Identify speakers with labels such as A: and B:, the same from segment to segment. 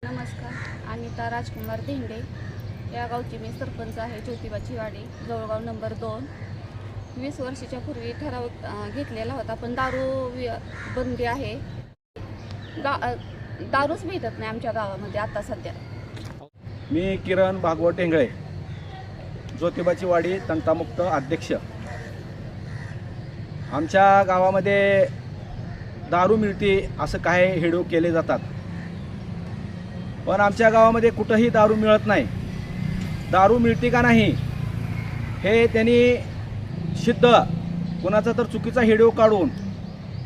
A: नमस्कार, अनिता राजकुमार धेंडे या गावची मी सरपंच आहे. ज्योतिबाची वाडी, जवळगाव नंबर 2. 20 वर्षाच्या पूर्वी ठराव घेतलेला होता, पण दारू बंदी आहे. दारूच भेटत नाही आमच्या गावामध्ये आता सध्या.
B: मी किरण भागवत ढेंगळे, ज्योतिबाची वाडी तंटामुक्त अध्यक्ष. आमच्या गावामध्ये दारू मिळते असं काय हेडू केले जातात, पण आमच्या गावामध्ये कुठंही दारू मिळत नाही. दारू मिळते का नाही हे त्यांनी सिद्ध, कुणाचा तर चुकीचा हेडू काढून,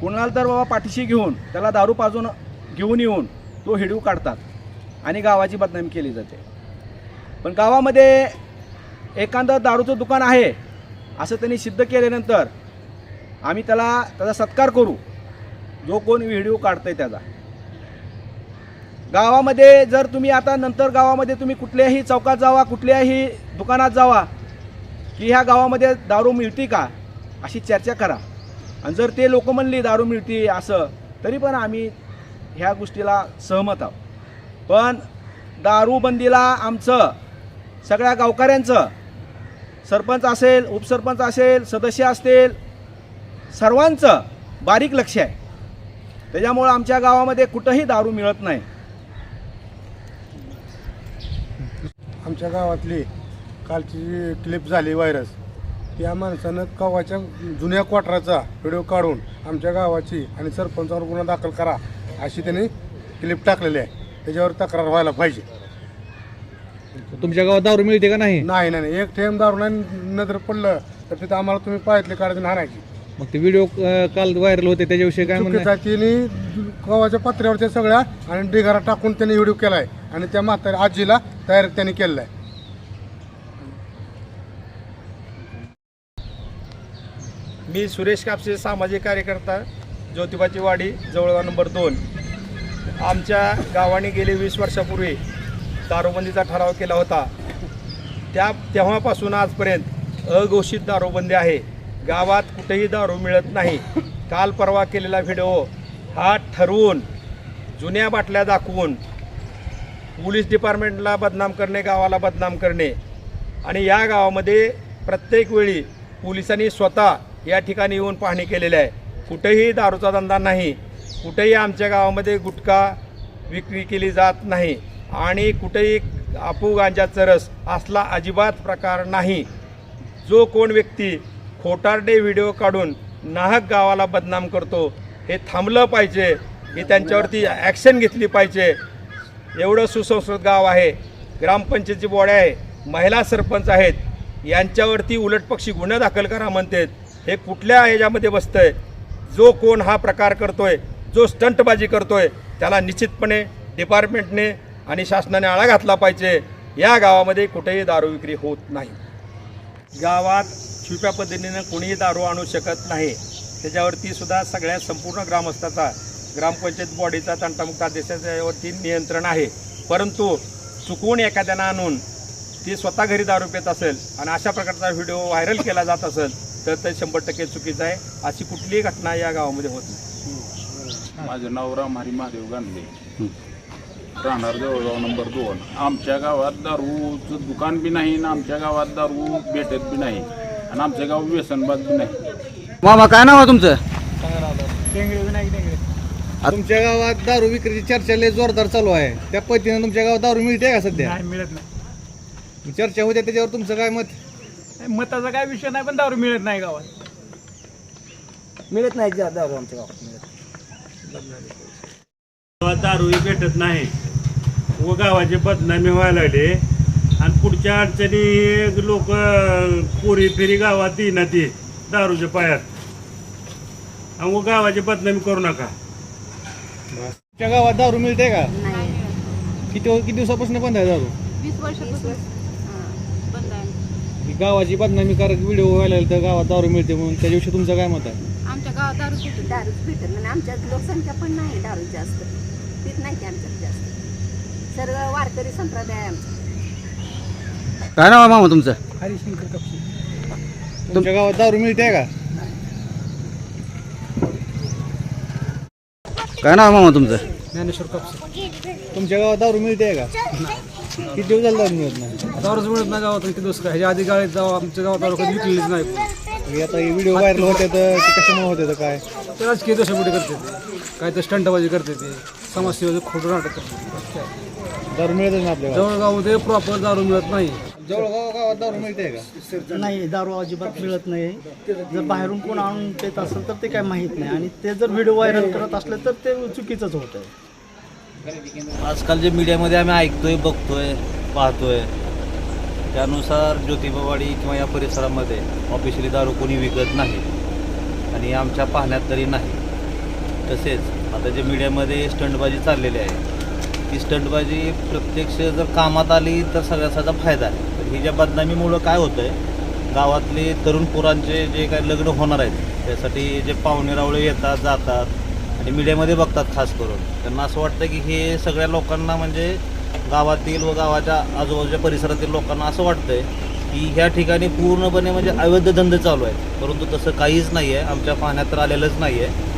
B: कुणाला तर बाबा पाठीशी घेऊन त्याला दारू पाजून घेऊन येऊन तो हेडू काढतात आणि गावाची बदनामी केली जाते. पण गावामध्ये एखादं दारूचं दुकान आहे असं त्यांनी सिद्ध केल्यानंतर आम्ही त्याचा सत्कार करू, जो कोण व्हिडिओ काढतंय त्याचा. गावामध्ये जर तुम्ही आता नंतर गावामध्ये तुम्ही कुठल्याही चौकात जावा, कुठल्याही दुकानात जावा की ह्या गावामध्ये दारू मिळते का अशी चर्चा करा. आणि जर ते लोक म्हणली दारू मिळते असं, तरी पण आम्ही ह्या गोष्टीला सहमत आहोत. पण दारूबंदीला आमचं सगळ्या गावकऱ्यांचं, सरपंच असेल, उपसरपंच असेल, सदस्य असतील, सर्वांचं बारीक लक्ष आहे. त्याच्यामुळं आमच्या गावामध्ये कुठंही दारू मिळत नाही.
C: आमच्या गावातली कालची जी क्लिप झाली व्हायरस, त्या माणसानं कवाच्या जुन्या क्वार्टरचा व्हिडिओ काढून आमच्या गावाची आणि सरपंचावर गुन्हा दाखल करा अशी त्यांनी क्लिप टाकलेली आहे. त्याच्यावर तक्रार व्हायला पाहिजे.
D: तुमच्या गावात दारू मिळते का नाही?
C: नाही नाही, एक थेंब दारू नाही नजर पडलं तर तिथं आम्हाला तुम्ही पायातले काढून आणायची.
D: मग ते व्हिडिओ काल व्हायरल होते त्याच्याविषयी काय म्हणणं आहे?
C: तिने कवाच्या पत्र्यावरच्या सगळ्या आणि ढिगारा टाकून त्यांनी व्हिडिओ केला आहे आणि त्या म्हाताऱ्या आजीला तयार त्यांनी केलेला आहे.
B: मी सुरेश कापसे, सामाजिक कार्यकर्ता, ज्योतिबाची वाडी, जवळगाव नंबर 2. आमच्या गावाने गेले 20 वर्षापूर्वी दारूबंदीचा ठराव केला होता. तेव्हापासून आजपर्यंत अघोषित दारूबंदी आहे. गावात कुठेही दारू मिळत नाही. काल परवा केलेला व्हिडिओ हा ठरवून जुन्या बाटल्या दाखवून पोलीस डिपार्टमेंटला बदनाम करणे, गावाला बदनाम करणे. आणि या गावामध्ये प्रत्येक वेळी पोलिसांनी स्वतः या ठिकाणी येऊन पाहणी केलेली आहे. कुठेही दारूचा धंदा नाही, कुठेही आमच्या गावामध्ये गुटखा विक्री केली जात नाही आणि कुठेही आपू गांजाचा रस असला अजिबात प्रकार नाही. जो कोण व्यक्ती खोटारडे व्हिडिओ काढून नाहक गावाला बदनाम करतो हे थांबलं पाहिजे, हे त्यांच्यावरती ॲक्शन घेतली पाहिजे. एवढं सुसंस्कृत गाव आहे, ग्रामपंचायतीची बॉडी आहे, महिला सरपंच आहेत, यांच्यावरती उलटपक्षी गुन्हा दाखल करा म्हणतात. हे कुठल्या ह्याच्यामध्ये बसतंय? जो कोण हा प्रकार करतोय, जो स्टंटबाजी करतोय, त्याला निश्चितपणे डिपार्टमेंटने आणि शासनाने आळा घातला पाहिजे. या गावामध्ये कुठेही दारू विक्री होत नाही. गावात छुप्या पद्धतीनं कोणीही दारू आणू शकत नाही. त्याच्यावरती सुद्धा सगळ्या संपूर्ण ग्रामस्थाचा, ग्रामपंचायत बॉडीचा, तंटामुक्त अध्यक्षाच्या यावरती नियंत्रण आहे. परंतु चुकवून एखाद्यानं आणून ती स्वतः घरी दारू पित असेल आणि अशा प्रकारचा व्हिडिओ व्हायरल केला जात असेल तर ते 100% चुकीचं आहे. अशी कुठलीही घटना या गावामध्ये होत नाही.
E: माझं नाव रामहरी महादेव गांधले, राहणार जवळगाव नंबर 2. आमच्या गावात दारूचं दुकान बी नाही आणि आमच्या गावात दारू भेटत बी नाही आणि आमच्या गाव व्यसनबाज बी नाही.
F: मामा काय नाव आहे तुमचं?
D: तुमच्या गावात दारू विक्रीची चर्चा लय जोरदार चालू आहे. त्या पद्धतीने तुमच्या गावात दारू मिळते का सध्या?
G: नाही, मिळत नाही.
D: चर्चा होत्या त्याच्यावर तुमचं काय मत?
G: मताचा काय विषय नाही, पण दारू मिळत नाही गावात.
F: मिळत नाही दारू आमच्या गावात मिळत.
H: गावात दारूही भेटत नाही व गावाची बदनामी व्हायला लागले आणि पुढच्या अडचणी लोक पोरी फेरी गावात देईना ती दारूच्या पायात आणि व गावाची बदनामी करू नका.
D: तुमच्या गावात दारू मिळते का?
A: नाही,
D: किती दिवसापासून बंद आहे दारू?
A: 20 वर्षापासून बंद आहे.
D: गावाची बदनामीकारक व्हिडिओ व्हायला लागले तर गावात दारू मिळते म्हणून त्याच्याविषयी तुमचं काय मत आहे?
A: आमच्या गावात दारूच भेटत नाही. आमच्यात लोकसंख्या पण नाही दारू जास्त पित नाही की आमच्यात जास्त. सर्व वारकरी संप्रदाय आहे आमचा.
F: काय नाव आहे मामा तुमचं?
G: हरिशंकर कपसे.
D: तुमच्या गावात दारू मिळते का?
F: काय नाव आहे मामा तुमचं?
G: ज्ञानेश्वर कपसे.
D: तुमच्या गावात दारू मिळते का? किती दिवस झाले दारू मिळत नाही?
F: दारूच मिळत नाही गावात किती दिवस काय ह्याच्या आधी गाळीत जाऊ आमच्या गावात दारू कधी विकलेलीच नाही.
D: आता हे व्हिडिओ व्हायरल होते तर ते कशामुळे होते तर काय?
F: ते राजकीय दशापुटी करते ते काय तर स्टंटबाजी करते ते समाजसेवेचं खोटं नाटक करते.
D: दारू मिळतच ना आपल्या गावात?
F: जवळगावमध्ये प्रॉपर दारू मिळत नाही.
D: जवळगाव गावात दारू मिळते का?
I: नाही, दारू अजिबात मिळत नाही. जर बाहेरून कोण आणून देत असेल तर ते काय माहीत नाही, आणि ते जर व्हिडिओ व्हायरल करत असले तर ते चुकीचंच होतं.
J: आजकाल जे मीडियामध्ये आम्ही ऐकतोय, बघतोय, पाहतोय त्यानुसार ज्योतिबावाडी किंवा या परिसरामध्ये ऑफिशियली दारू कोणी विकत नाही आणि आमच्या पाहण्यात तरी नाही. तसेच आता जे मीडियामध्ये स्टंटबाजी चाललेली आहे ती स्टंटबाजी प्रत्यक्ष जर कामात आली तर सगळ्याचा फायदा आहे. तर ही ज्या बदनामीमुळं काय होतं आहे, गावातले तरुण पोरांचे जे काही लग्न होणार आहेत त्यासाठी जे पाहुणे रावळे येतात जातात आणि मीडियामध्ये बघतात खास करून, त्यांना असं वाटतं की हे सगळ्या लोकांना म्हणजे गावातील व गावाच्या आजूबाजूच्या परिसरातील लोकांना असं वाटतंय की ह्या ठिकाणी पूर्णपणे म्हणजे अवैध धंदे चालू आहेत. परंतु तसं काहीच नाही आहे, आमच्या पाहण्यात तर आलेलंच नाही आहे.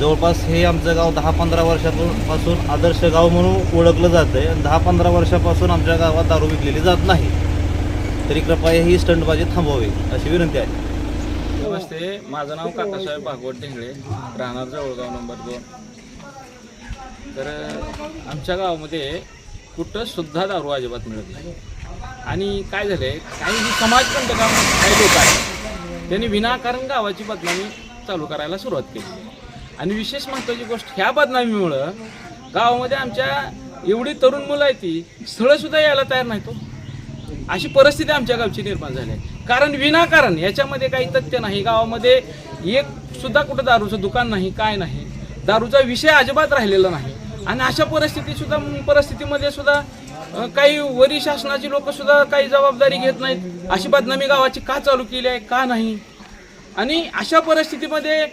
J: जवळपास हे आमचं गाव 10-15 वर्षापासून आदर्श गाव म्हणून ओळखलं जातं आहे आणि 10-15 वर्षापासून आमच्या गावात दारू विकलेली जात नाही. तरी कृपया ही स्टंटबाजी थांबवावी अशी विनंती आहे.
K: नमस्ते, माझं नाव काकासाहेब भागवत ढेंगळे, राहणार जवळगाव नंबर 2. तर आमच्या गावामध्ये कुठं सुद्धा दारू अजिबात मिळत नाही. आणि काय झालं आहे, काही समाजकंटक काही लोक आहेत त्यांनी विनाकारण गावाची बदनामी चालू करायला सुरुवात केली. आणि विशेष महत्त्वाची गोष्ट, ह्या बदनामीमुळं गावामध्ये आमच्या एवढी तरुण मुलं आहेत ती स्थळंसुद्धा यायला तयार नाही तो, अशी परिस्थिती आमच्या गावची निर्माण झाली आहे. कारण विनाकारण याच्यामध्ये काही तथ्य नाही, गावामध्ये एक सुद्धा कुठं दारूचं दुकान नाही, काय नाही, दारूचा विषय अजिबात राहिलेला नाही. आणि अशा परिस्थितीमध्ये सुद्धा काही वरी शासनाची लोक सुद्धा काही जबाबदारी घेत नाहीत. अशी बदनामी गावाची का चालू केली आहे, का नाही? आणि अशा परिस्थितीमध्ये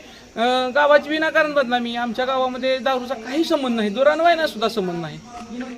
K: गावाची विनाकारण बदनामी, आमच्या गावामध्ये दारूचा काही संबंध नाही, दुरान्वयाना सुद्धा संबंध नाही.